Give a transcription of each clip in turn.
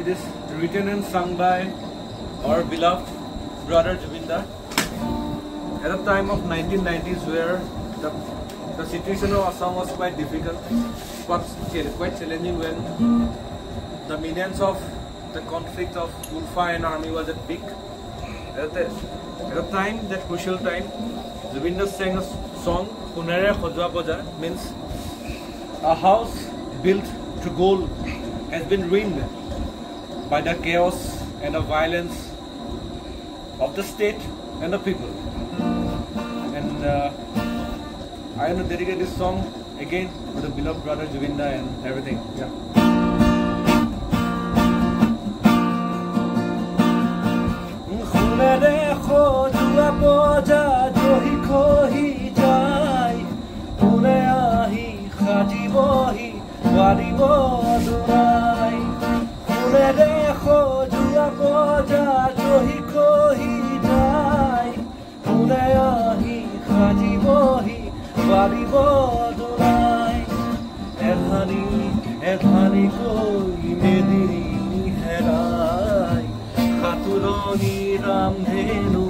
It is written and sung by our beloved brother Jubin Da. At the time of 1990s, where the situation of Assam was quite difficult, quite challenging, when the menace of the conflict of Ulfa and army was at peak. At the time, that crucial time, Jubin Da sang a song, Punere Khojwa Boja, means a house built to gold has been ruined by the chaos and the violence of the state and the people. And I want to dedicate this song again to the beloved brother Jubin Da and everything. Yeah. Ethani koi medini herai khaturoni ramdhenu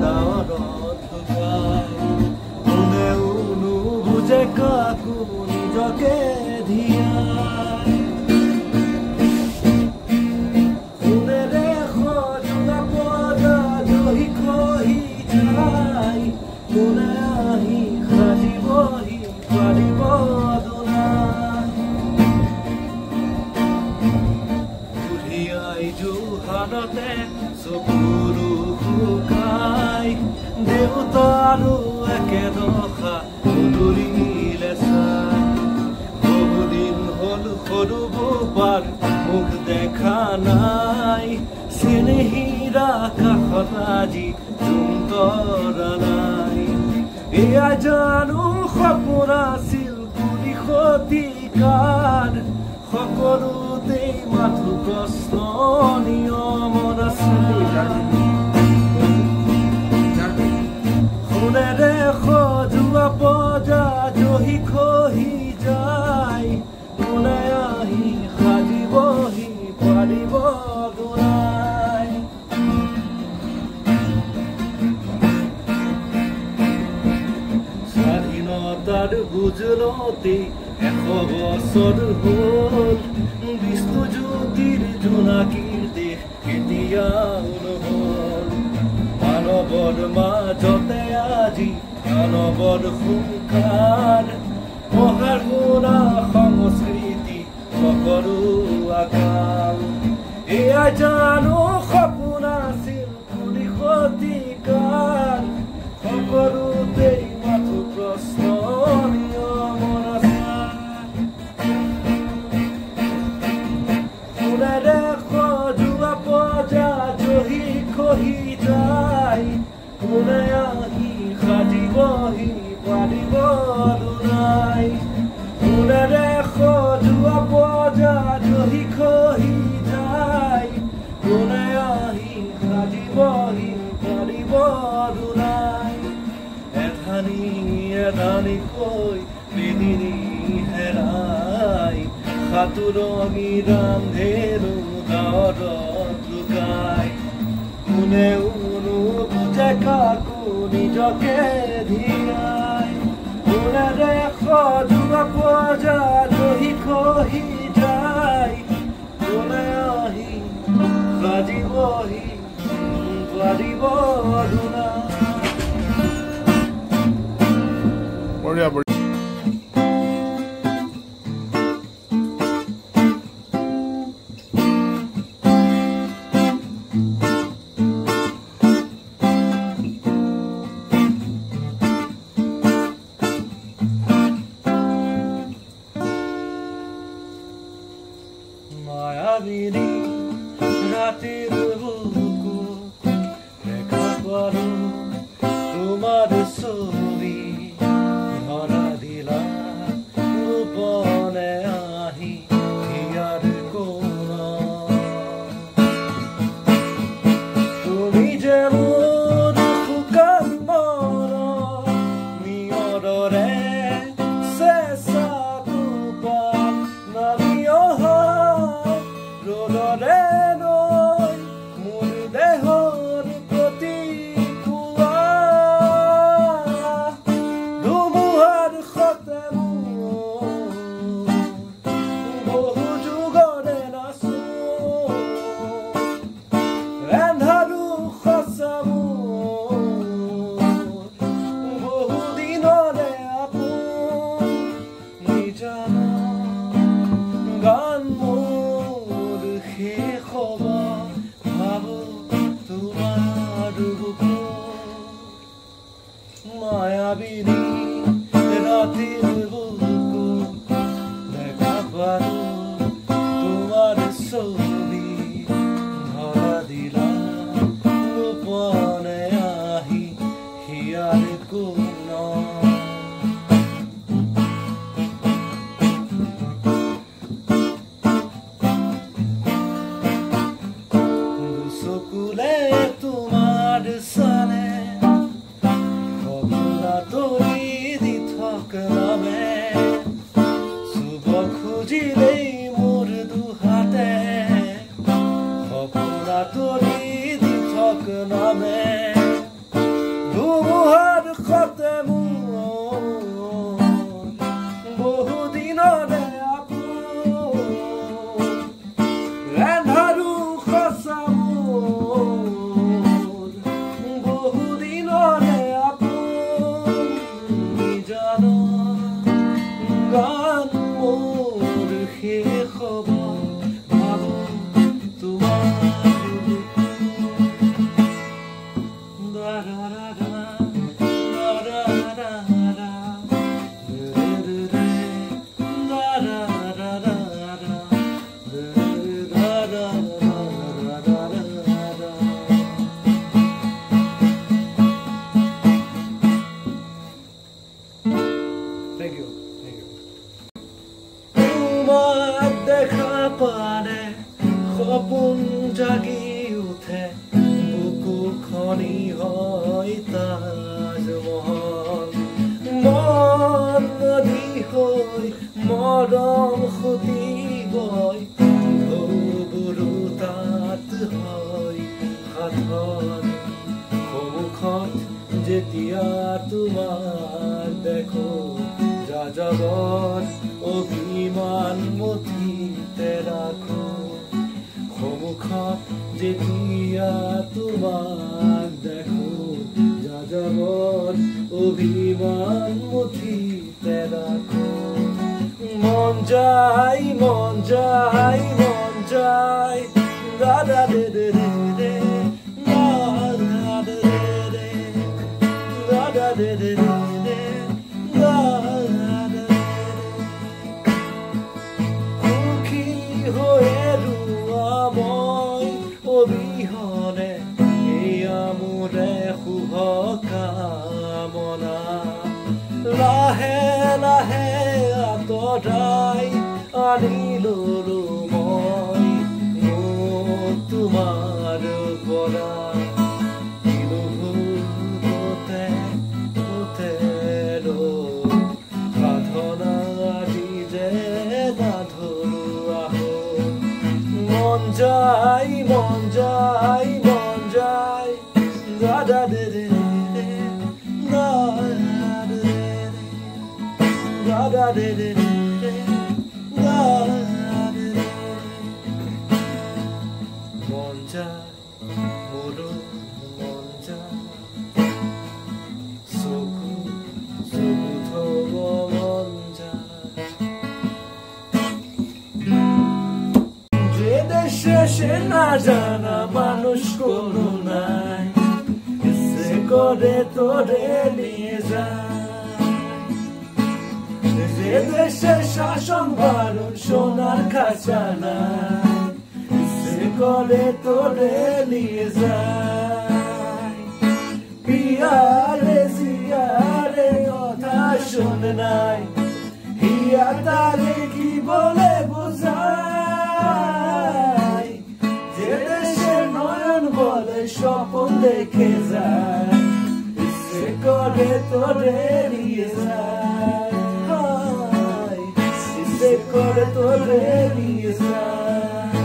dawarot gai une unu buje kaku nijoke dhiyai une rekho juga poda johi koi jai une ahi khajibohi paribo Juhanate soburu hukai deutaru ekedokha udurile sai বহুদিন হল খরুবো পার মুখ দেখা নাই সিনহিরা কাখতাজি জুমতরা নাই এয়া জানো খপৰা ছিল কুলি খতিকাৰ সকলোতে মাথো প্ৰশ্ন নিয়মৰ শুনেৰে খজুৱা পজা জহি খহি যায় কোনে আহি সাজিবহি পাৰিব দুৰাই স্বাধীনতাৰ বুজলতে 100 বছৰ হ'ল বিশ্বজ্যোতিৰ জোনাকীৰ দেশ কেতিয়াও নহ'ল মানৱৰ মাজতে আজি মানৱৰ সংসাৰ পঢ়াৰ শুনা সংস্কৃতি সকলো আকাল এয়া জানো সপোন আছিল কুলি শতিকাৰ সকলোতেই মাথো প্ৰশ্ন নিয়মৰ কোনে আহি সাজিবহি পাৰিব দুৰাই কোনেৰে খজুৱা পজা জহি খহি যায় কোনে আহি সাজিবহি পাৰিব দুৰাই এধানি কৈ মেদিনী হেৰাই সাতুৰণি ৰান্ধেনো গাঁৱত লুকাই কোনে উনু বুজে কাকো নিজকে ধিয়াই কোনেৰে খজুৱা পজা জহি খহি যায় কোনে আহি সাজিবহি পাৰিব দুৰাই মায়াবিনী রাতের বুকু দেখা করো তোমার ছবি ধরা দিলা গোপনে আহি হিয়ার কোন তুমি যে মোর শুকান মন নিয়ৰে চেঁচা কোপা নামিও Rodore ছবি ধৰা দিলা গোপনে আহি হিয়াৰ কোন দুচকুলে তোমাৰ চালে সপোনা তৰি দি থকলামে চুব খুজিলেই মোৰ দুহাতে সপোনা তৰি দি থকলামে ধুমুহাৰ সতে মোৰ বহুদিনৰে আপোন এন্ধাৰো সঁচা মোৰ বহুদিনৰে আপোন নিজানো গান মোৰ শেষ হ'ব ভাবো তোমাৰ Thank you. তোমাক দেখা পালে সপোন জাগি উঠে বুকুখনি হয় তাজমহল মন নদী হৈ মৰম সুতি গৈ ঢৌবোৰো তাত হয় সাধন সন্মুখত যেতিয়া তোমাক দেখো যাযাবত অভিমান মুঠিতে ৰাখো সন্মুখত যেতিয়া তোমাক দেখো যাযাবত অভিমান মুঠিতে ৰাখো মন যায় দাদা দে দে দে দাদা দে দে সুখী হৈয়ে ৰোৱা মই অবিহনে এয়া মোৰে শুভ কামনা লাহে লাহে আঁতৰাই আনিলো মই মোক তোমাৰ পৰা মন যায় দাদা দে দে দাদা দে দে মন যায় মোৰো মন যায় চকু থব মন যায় যে দেশে সে না জানা মানুষ কোনো নাই সে করে তোরে নিয়ে যায় যে দেশে শাসন বারণ সোনার খাঁচা নাই সে করে তোরে নিয়ে যায় পিয়ারে জিয়ারে কথা শোনে নাই হিয়া তারে কি বলে বোঝায় যে দেশের নয়ন বলে স্বপ্ন দেখে যায় সে করে তোরে নিয়ে যায় সে করে তোরে নিয়ে যায়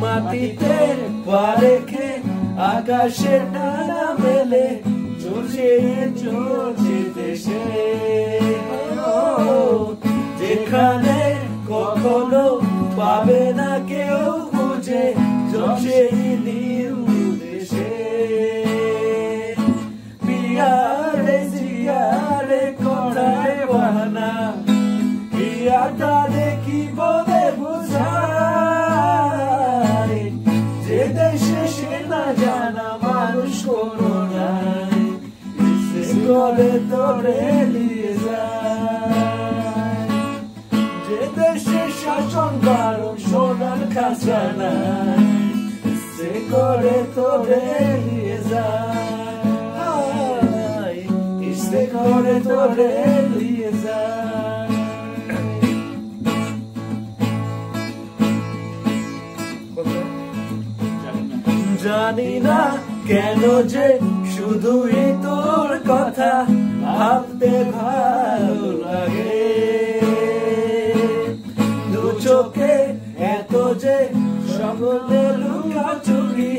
মাটিতে পা রেখে আকাশে ডানা মেলে চলছে দেশে যেখানে কখনো পাবে না কেউ খুঁজে চলছে নীল দেশে পিয়ারে জিয়ারে কথায় বাহানা হিয়া তারে কি বলে বোঝায় যে দেশে সে না জানা মানুষ কোনো নাই করে তোরে নিয়ে যায় যে দেশে শাসন বারণ সোনার খাজানা সে করে তোরে নিয়ে যায় সে করে তোরে নিয়ে যায় জানি না কেন যে শুধুই তোর কথা ভাবতে ভালো লাগে দু চোখে এত যে সকলে লুকাচুরি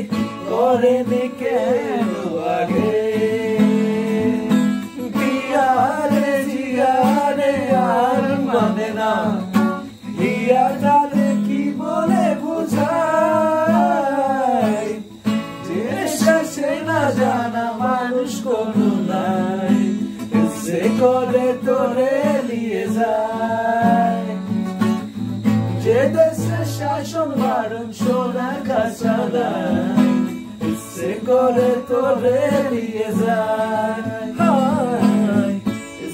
করেনি কেন আগে পিয়ারে জিয়ারে আর মানে না হিয়াটারে কি বলে বুঝায় যে শেষে না জানা মানুষ কোনো নাই সে করে তোরে নিয়ে যায় যে দেশে শাসন বারণ সোনা খাজানা সে করে তোরে নিয়ে যায়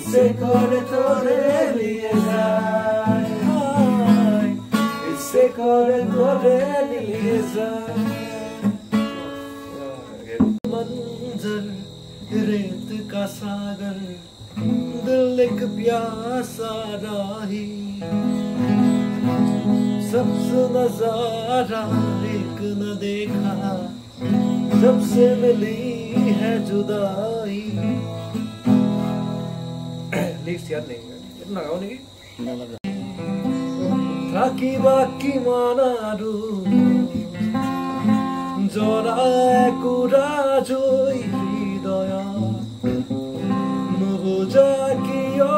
সে করে তোরে নিয়ে যায় সে করে তোরে নিয়ে যায় मंजर रेत का सागर दिल एक प्यासा राही सबसे नजारा एक न देखा सबसे मिली है जुदाई लिस्ट याद नहीं इतना गाओ नहीं थाकी बाकी मानारू जरा कुरा जोई हृदय नुबुझा किया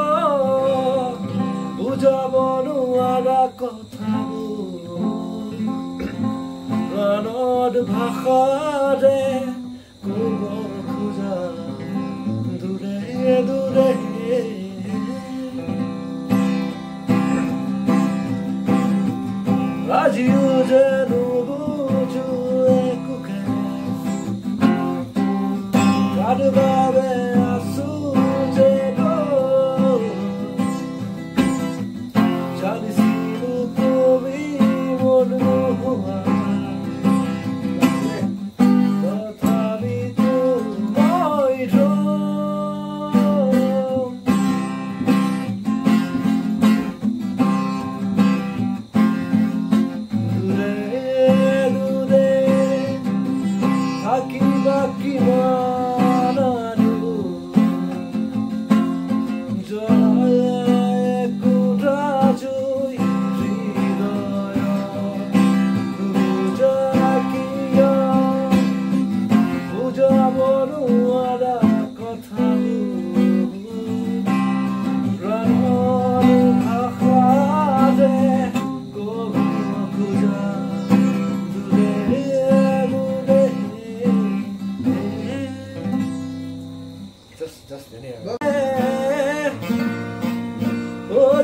बुझाब নোৱাৰা কথাবোৰ প্ৰাণৰ ভাষাৰে ক'ব খোজা দূৰে দূৰে আজিও যে নুবুজো একোকে কাৰ বাবে আছো যে জানিছিলো তুমি মন নোহোৱা তথাপিতো মই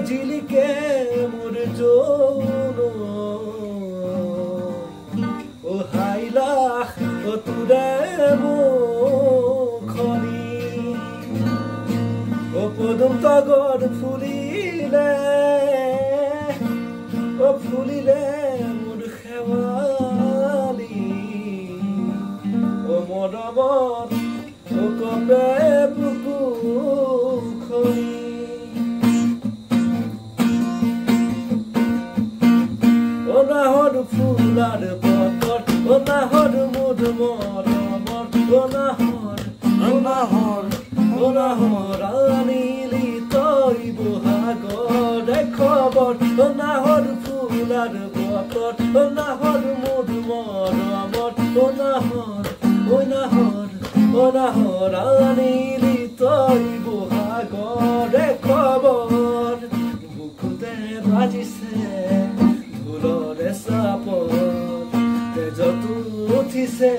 জিলিকে মোৰ জোন ও হাইলাখ ও তুৰে মুখনি ও পদুম তগৰ ফুলিলে মোৰ খেৱালি ও মৰমত ও কপে বুকু খনি Onahor fular potot, onahor mudmor, onahor anili toy bohagor khobor, onahor fular potot, onahor mudmor, onahor anili toy bohagor khobor, bukute bajise Sapor, te jo tu uthise